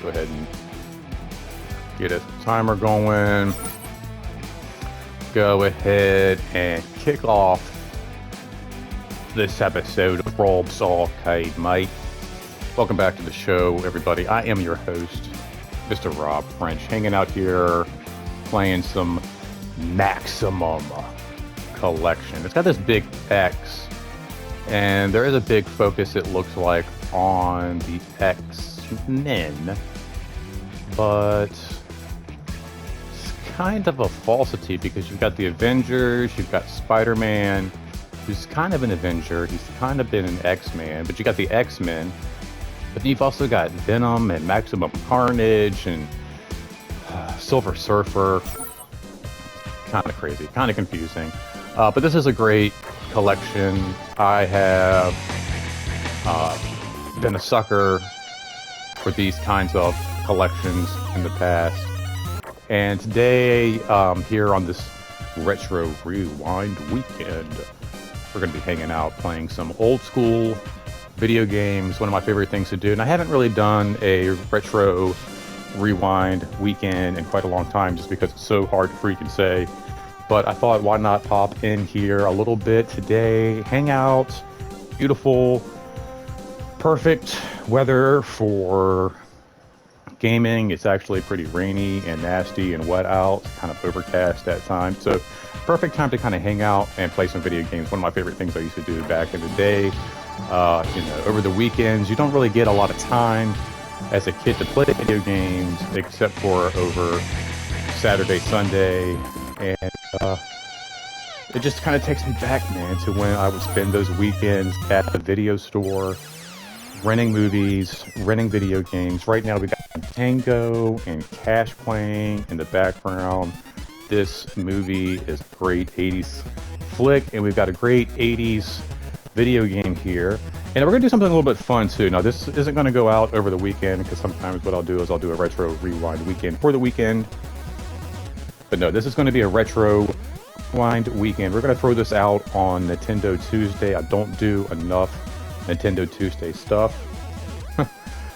Go ahead and get a timer going. Go ahead and kick off this episode of Rob's Arcade, mate. Welcome back to the show, everybody. I am your host, Mr. Rob French, hanging out here playing some Maximum Collection. It's got this big X, and there is a big focus, it looks like, on the X-Men, but it's kind of a falsity because you've got the Avengers, you've got Spider-Man, who's kind of an Avenger, he's kind of been an X-Man, but you got the X-Men, but you've also got Venom and Maximum Carnage and Silver Surfer. Kind of crazy, kind of confusing. But this is a great collection. I have been a sucker for these kinds of collections in the past. And today, here on this Retro Rewind weekend, we're going to be hanging out playing some old school video games, one of my favorite things to do. And I haven't really done a Retro Rewind weekend in quite a long time just because it's so hard to freaking say. But I thought, why not pop in here a little bit today, hang out, beautiful, perfect weather for gaming. It's actually pretty rainy and nasty and wet out, kind of overcast at times. So perfect time to kind of hang out and play some video games. One of my favorite things I used to do back in the day. Over the weekends, you don't really get a lot of time as a kid to play video games, except for over Saturday, Sunday, and it just kind of takes me back, man, to when I would spend those weekends at the video store, renting movies, renting video games. Right now we got Tango and Cash playing in the background. This movie is a great 80s flick, and we've got a great 80s video game here. And we're going to do something a little bit fun, too. Now, this isn't going to go out over the weekend, because sometimes what I'll do is I'll do a Retro Rewind weekend for the weekend. But no, this is going to be a Retro Rewind weekend. We're going to throw this out on Nintendo Tuesday. I don't do enough Nintendo Tuesday stuff.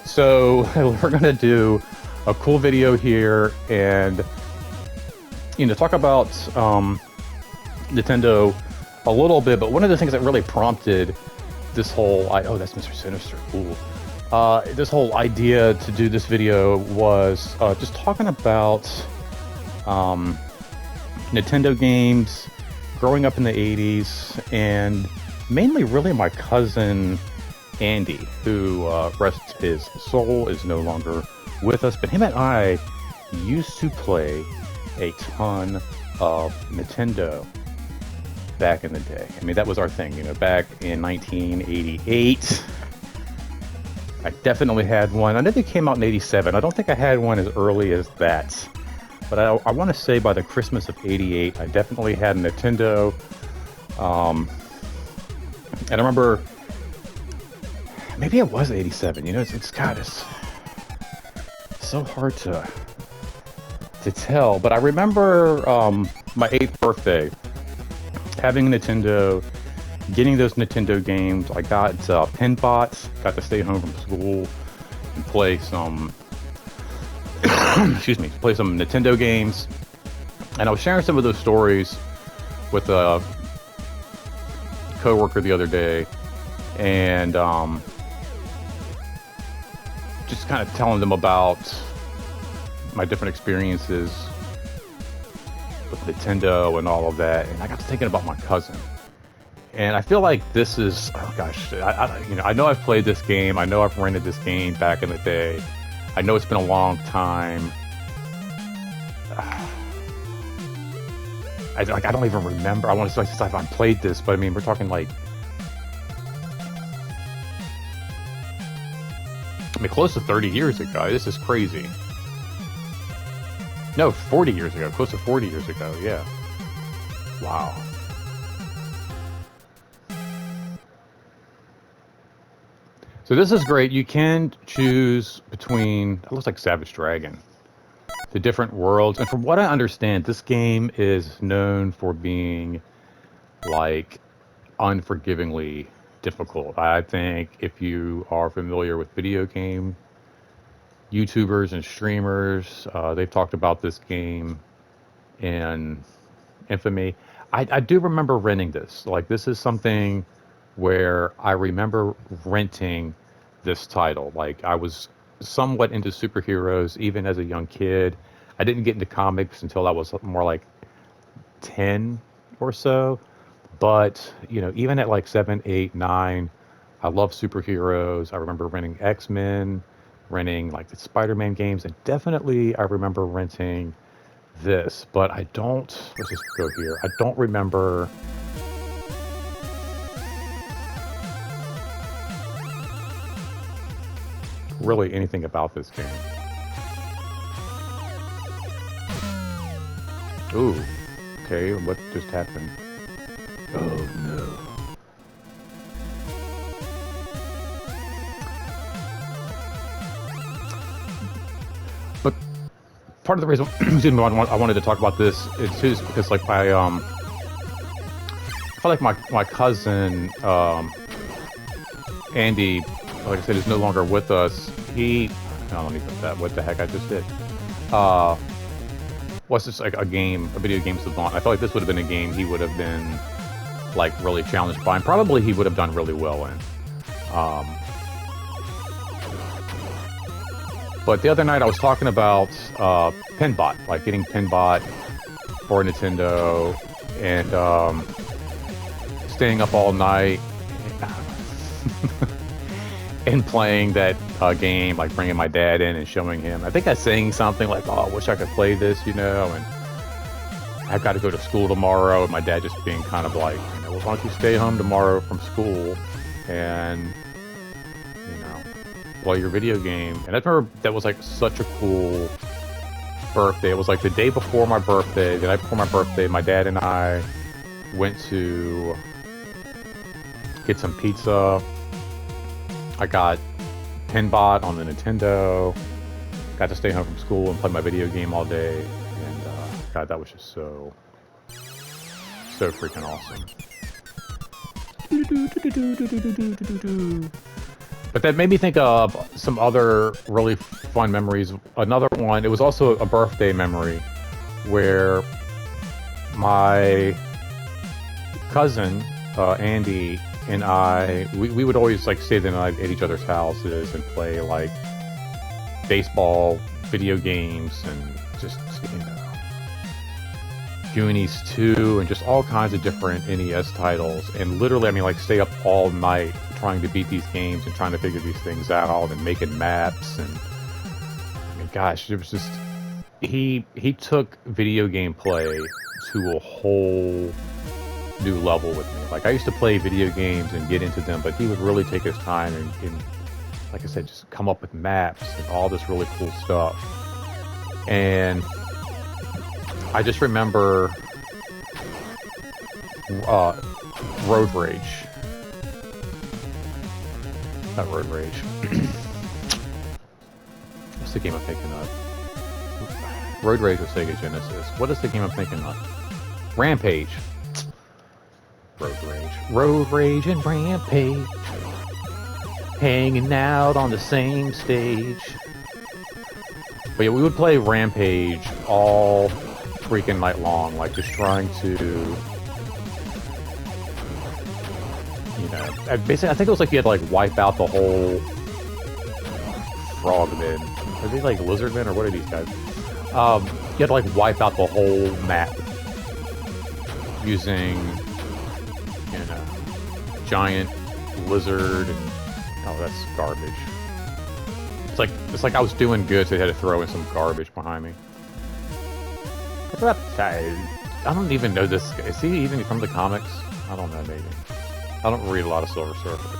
So we're going to do a cool video here and, talk about Nintendo a little bit. But one of the things that really prompted this whole, oh, that's Mr. Sinister. Ooh. This whole idea to do this video was just talking about Nintendo games, growing up in the 80s, and mainly really my cousin Andy, who rests his soul, is no longer with us, but him and I used to play a ton of Nintendo back in the day. I mean, that was our thing, back in 1988. I definitely had one. I know they came out in 87. I don't think I had one as early as that. But I want to say by the Christmas of 88, I definitely had a Nintendo. And I remember, maybe it was 87. It's so hard to tell. But I remember my 8th birthday, having a Nintendo, getting those Nintendo games. I got Pinbots, got to stay home from school and play some... play some Nintendo games. And I was sharing some of those stories with a coworker the other day, and just kind of telling them about my different experiences with Nintendo and all of that. And I got to thinking about my cousin, and I feel like this is, oh gosh, I know I've played this game, I know I've rented this game back in the day, I know it's been a long time. I don't even remember. I want to say since I've played this, but I mean, we're talking like, close to 30 years ago. This is crazy. No, 40 years ago. Close to 40 years ago. Yeah. Wow. So this is great. You can choose between, it looks like Savage Dragon, the different worlds. And from what I understand, this game is known for being like unforgivingly difficult. I think if you are familiar with video game YouTubers and streamers. They've talked about this game in Infamy. I do remember renting this. Like, this is something where I remember renting this title. Like, I was somewhat into superheroes even as a young kid. I didn't get into comics until I was more like 10 or so. But, you know, even at like 7, 8, 9, I love superheroes. I remember renting X-Men, renting like the Spider-Man games, and definitely I remember renting this. But I don't, let's just go here. I don't remember really anything about this game. Ooh, okay, what just happened? Oh no. But part of the reason I wanted to talk about this is because, like, I feel like my cousin Andy, like I said, is no longer with us. He, no, let me put that. What the heck I just did? Was this like a video game savant? I feel like this would have been a game he would have been like really challenged by, and probably he would have done really well in. But the other night I was talking about Pinbot, like getting Pinbot for Nintendo, and staying up all night and playing that game, like bringing my dad in and showing him. I think I was saying something like, "Oh, I wish I could play this," you know, and I've got to go to school tomorrow, and my dad just being kind of like, you know, well, why don't you stay home tomorrow from school and, you know, play your video game. And I remember that was like such a cool birthday. It was like the day before my birthday, the night before my birthday, my dad and I went to get some pizza. I got Pinbot on the Nintendo, got to stay home from school and play my video game all day, and God, that was just so freaking awesome. But that made me think of some other really fun memories. Another one, it was also a birthday memory, where my cousin, Andy, and I, we would always like stay the night at each other's houses and play like baseball, video games, and just, you know, Goonies 2, and just all kinds of different NES titles. And literally, I mean, like, stay up all night trying to beat these games and trying to figure these things out and making maps. And I mean, gosh, it was just, he took video game play to a whole new level with me. Like, I used to play video games and get into them, but he would really take his time and like I said, just come up with maps and all this really cool stuff. And I just remember Road Rage. Not Road Rage. What's the game I'm thinking of? Road Rage was Sega Genesis. What is the game I'm thinking of? Rampage. Road Rage. Road Rage and Rampage. Hanging out on the same stage. But yeah, we would play Rampage all freaking night long, like just trying to, you know, basically, I think it was like you had to like wipe out the whole frogmen. Are they like lizardmen or what are these guys? You had to like wipe out the whole map using, you know, giant lizard and, oh, that's garbage. It's like I was doing good, so they had to throw in some garbage behind me. What's that guy? I don't even know this guy. Is he even from the comics? I don't know, maybe. I don't read a lot of Silver Surfer.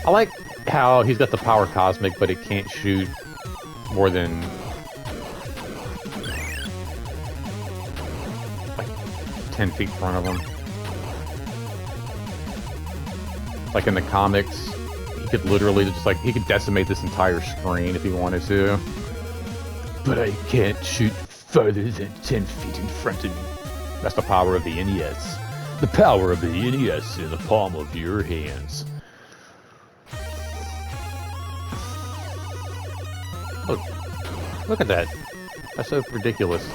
I like how he's got the power cosmic, but it can't shoot more than like 10 feet in front of him. Like in the comics, he could literally just like, he could decimate this entire screen if he wanted to. But I can't shoot further than 10 feet in front of me. That's the power of the NES. The power of the NES in the palm of your hands. Look at that. That's so ridiculous.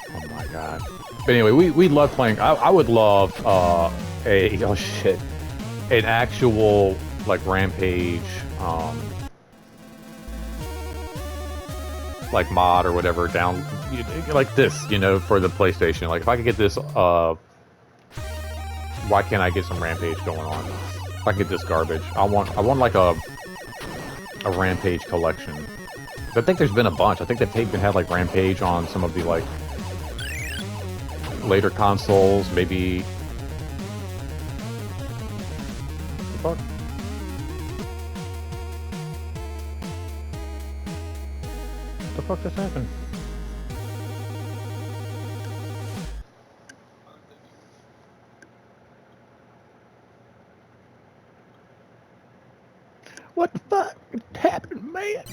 Oh my god. But anyway, we love playing. I would love oh shit, an actual like Rampage like mod or whatever down like this, you know, for the PlayStation. Like if I could get this, why can't I get some Rampage going on? If I can get this garbage, I want like a Rampage collection. I think there's been a bunch. I think they've even had like Rampage on some of the like later consoles, maybe. What the fuck? What the fuck just happened? What the fuck happened, man?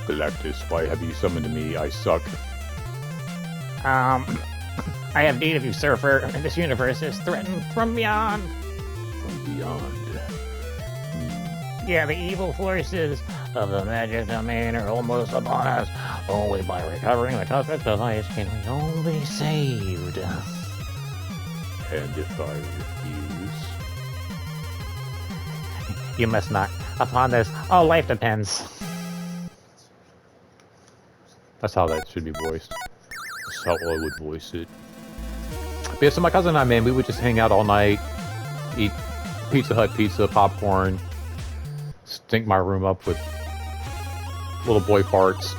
Galactus, why have you summoned me? I suck. I have need of you, Surfer. This universe is threatened from beyond. From beyond. Yeah, the evil forces of the magic domain are almost upon us. Only by recovering the cosmic device can we all be saved. And if I refuse? You must not. Upon this, all life depends. That's how that should be voiced. That's how I would voice it. But yeah, so my cousin and I, man, we would just hang out all night, eat Pizza Hut pizza, popcorn, stink my room up with little boy farts.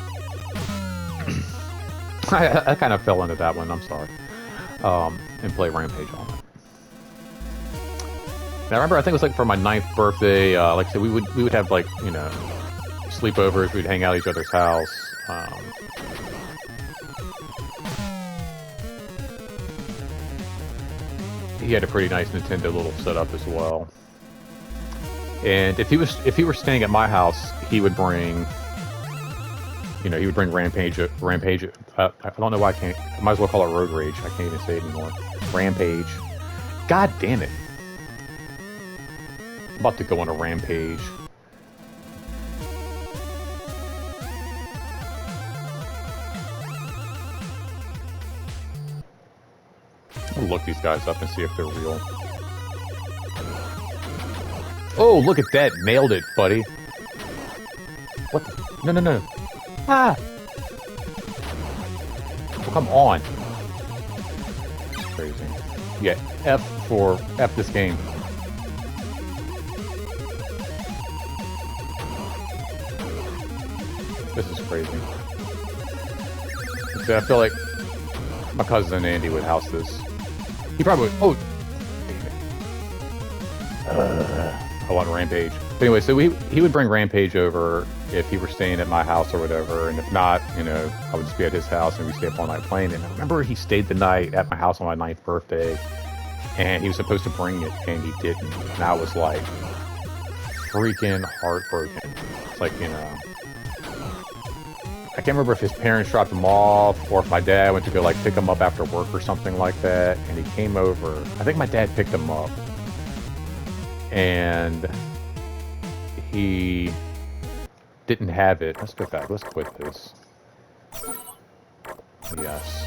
I kind of fell into that one, I'm sorry. And play Rampage all night. And I remember, I think it was like for my 9th birthday, like I said, we would have like, you know, sleepovers, we'd hang out at each other's house. He had a pretty nice Nintendo little setup as well. And if he were staying at my house, he would bring, you know, he would bring Rampage. I don't know why I can't. I might as well call it Road Rage. I can't even say it anymore. Rampage. God damn it! I'm about to go on a rampage. I'll look these guys up and see if they're real. Oh, look at that! Nailed it, buddy. What the? No, no, no. Ah! Oh, come on. It's crazy. Yeah, F for F this game. This is crazy. See, I feel like my cousin Andy would house this. He probably would. Oh! I want Rampage. But anyway, so he would bring Rampage over if he were staying at my house or whatever, and if not, you know, I would just be at his house and we'd stay up all night playing. And I remember he stayed the night at my house on my 9th birthday, and he was supposed to bring it, and he didn't. And I was like, freaking heartbroken. It's like, you know, I can't remember if his parents dropped him off or if my dad went to go like pick him up after work or something like that, and he came over. I think my dad picked him up, and he didn't have it. Let's go back. Let's quit this. Yes.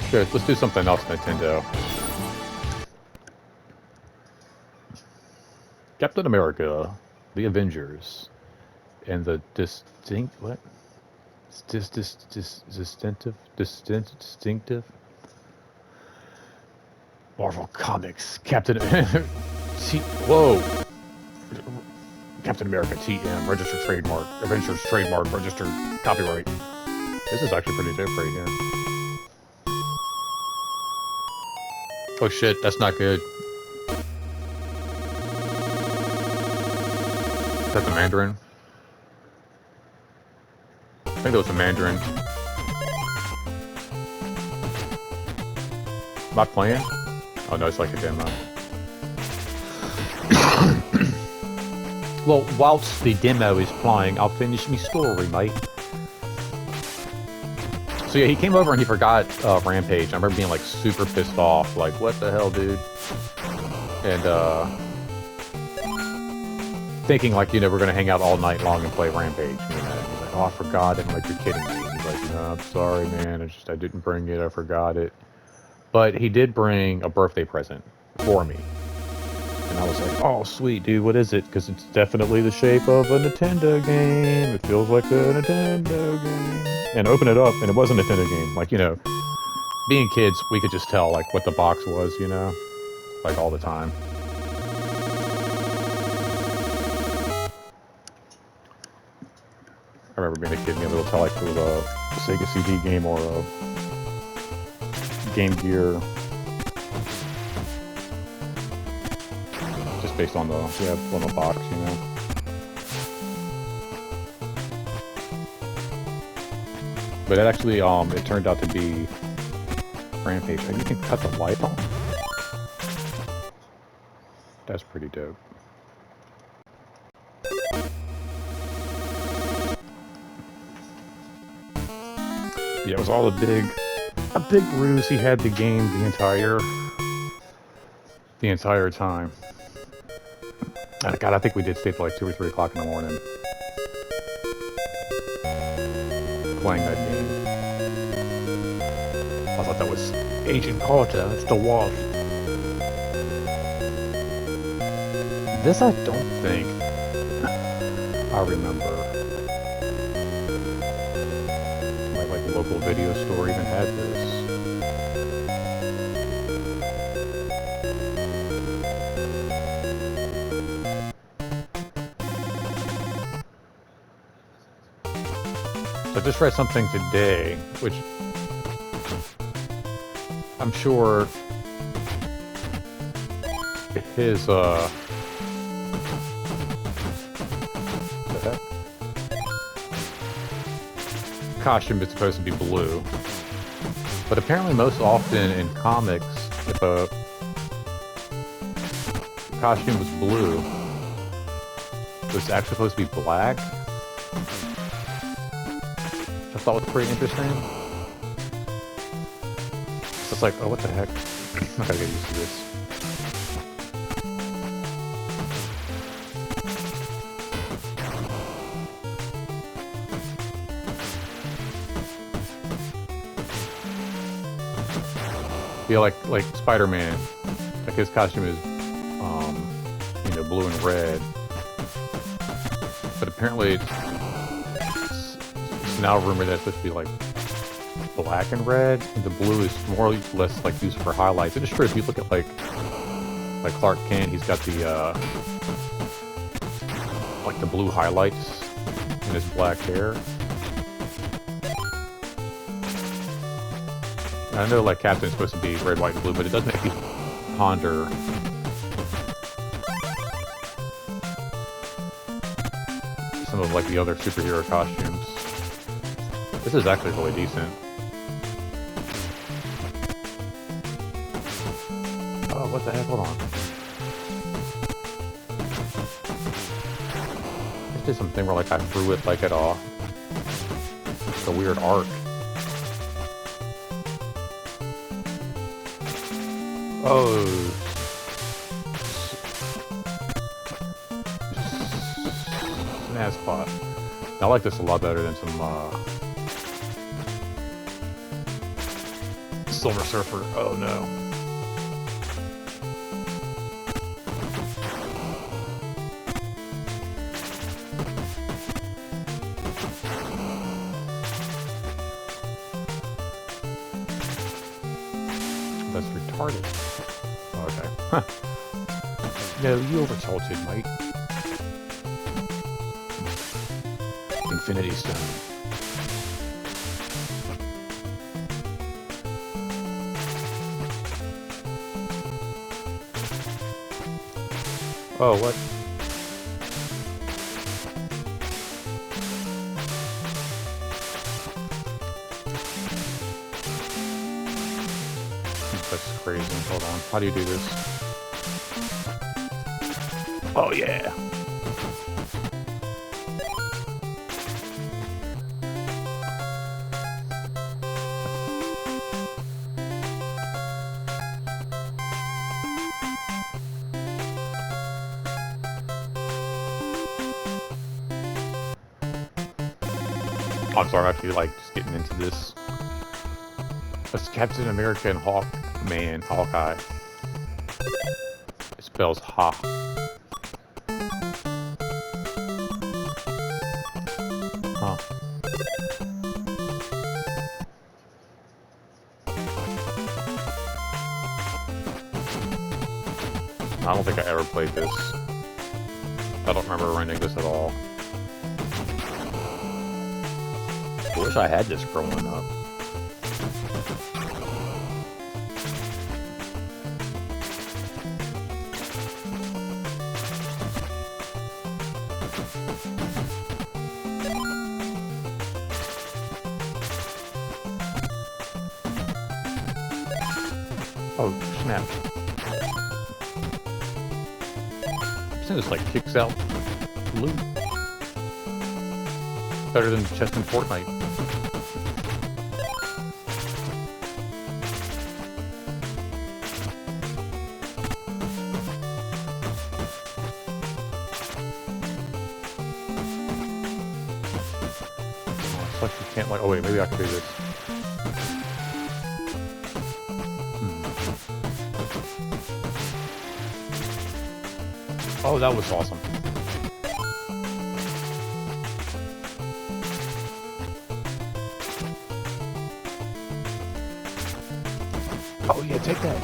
Good. Let's do something else, Nintendo. Captain America, the Avengers, and the distinctive Marvel Comics Captain Whoa, Captain America TM, registered trademark, Avengers trademark, registered copyright. This is actually pretty dope right here. Oh shit, that's not good. Is that the Mandarin? I think that was the Mandarin. Am I playing? Oh no, it's like a demo. Well, whilst the demo is playing, I'll finish my story, mate. So yeah, he came over and he forgot Rampage. I remember being like super pissed off, like what the hell, dude? And thinking like, you know, we're gonna hang out all night long and play Rampage. You know? And he's like, oh, I forgot it. I'm like, you're kidding me. He's like, no, I'm sorry, man. I didn't bring it. I forgot it. But he did bring a birthday present for me. And I was like, oh, sweet, dude, what is it? Because it's definitely the shape of a Nintendo game. It feels like a Nintendo game. And open it up, and it was a Nintendo game. Like, you know, being kids, we could just tell, like, what the box was, you know? Like, all the time. I remember being a kid and being able to tell, like, it was a Sega CD game or a Game Gear. Just based on the, on the box, you know? But it actually, it turned out to be Rampage. And you can cut the light on. That's pretty dope. Yeah, it was all a big ruse. He had the game the entire time. God, I think we did stay till like 2 or 3 o'clock in the morning playing that game. I thought that was Agent Carter. It's the Wasp. This I don't think I remember. My like local video store even had this. So I just read something today, which I'm sure his the heck? Costume is supposed to be blue, but apparently most often in comics, if a costume was blue, it was actually supposed to be black. I thought was pretty interesting. So it's like, oh, what the heck? I gotta get used to this. Yeah, like Spider-Man, like his costume is, you know, blue and red. But apparently it's now rumored that it's supposed to be like black and red, and the blue is more or less like used for highlights. It is true if you look at like Clark Kent, he's got the like the blue highlights in his black hair. And I know like Captain's supposed to be red, white, and blue, but it does make you ponder some of like the other superhero costumes. This is actually really decent. Oh, what the heck? Hold on. This did something where like I threw it like at a weird arc. Oh. Snazpot. I like this a lot better than some Silver Surfer. Oh no. That's retarded. Okay. Huh. No, you oversalted, mate. Infinity Stone. Oh, what? That's crazy. Hold on. How do you do this? Oh, yeah. I'm sorry, I feel like just getting into this. That's Captain America and Hawkeye. It spells ha. Huh. I don't think I ever played this. I don't remember renting this at all. I wish I had this growing up. Oh, snap. This like kicks out loot. Better than chest in Fortnite. It's like you can't like. Oh wait, maybe I can do this. Oh, that was awesome. Oh yeah, take that.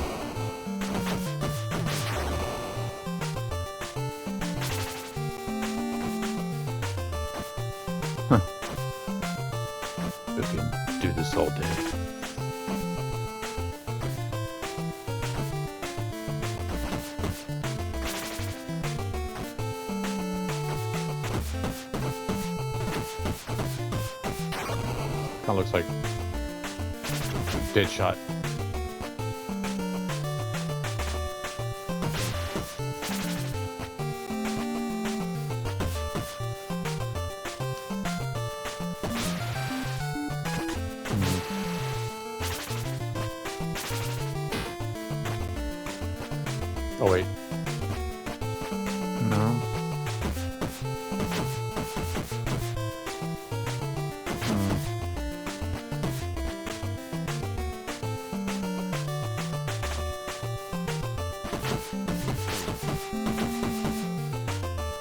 Huh. We can do this all day. Kind of looks like Deadshot. Oh wait. No.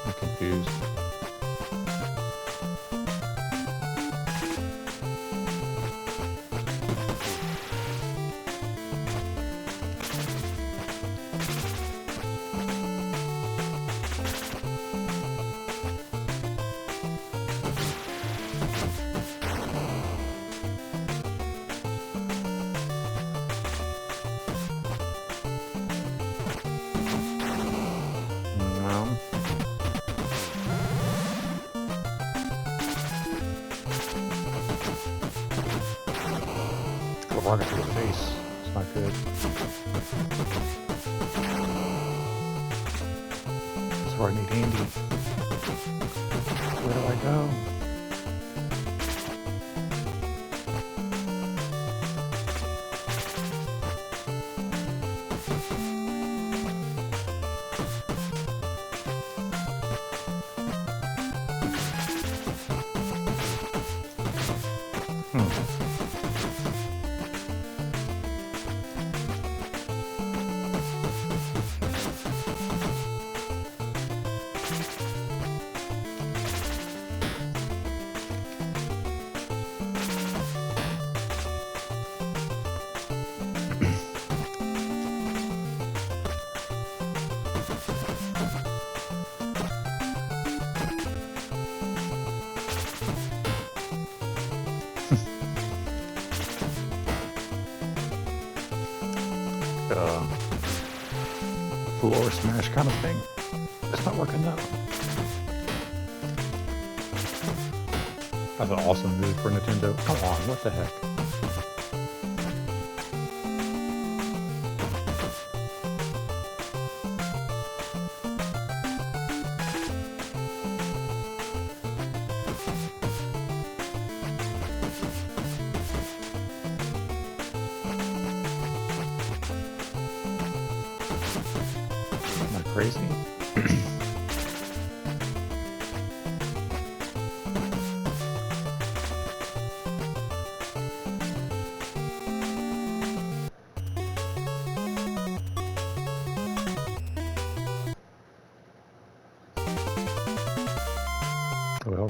I'm confused. Rocket to the face. It's not good. That's where I need Andy. Where do I go? Floor smash kind of thing. It's not working though. That's an awesome move for Nintendo. Come on, what the heck? Crazy.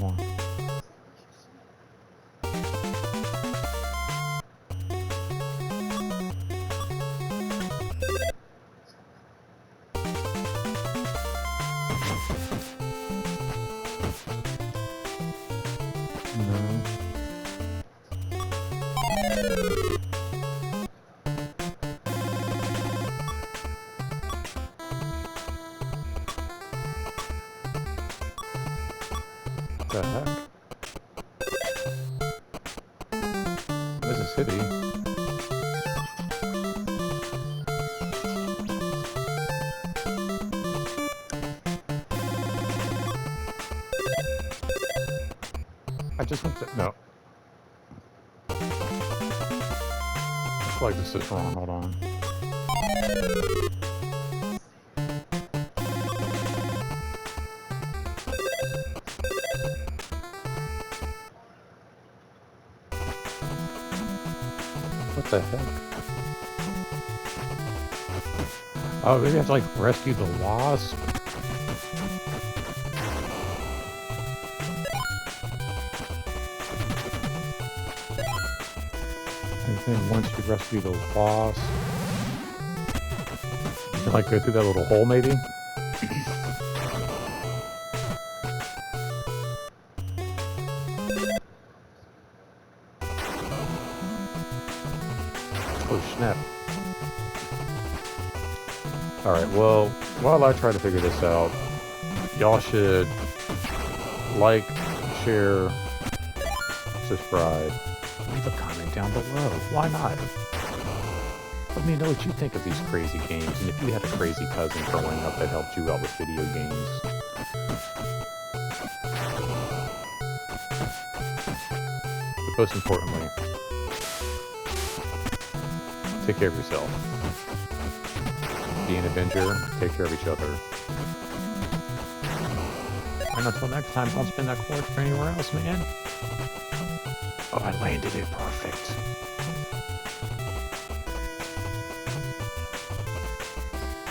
Come on. No. What the heck? Mississippi. I just went to... No. I feel like this is wrong. Hold on. What the heck? Oh, maybe I have to, like, rescue the wasp? And then once you rescue the wasp, you can, like, go through that little hole, maybe? Oh, snap. Alright, well, while I try to figure this out, y'all should like, share, subscribe, leave a comment down below. Why not? Let me know what you think of these crazy games, and if you had a crazy cousin growing up that helped you out with video games. But most importantly, take care of yourself. Be an Avenger, take care of each other. And until next time, don't spend that quartz for anywhere else, man. Oh, I landed it perfect.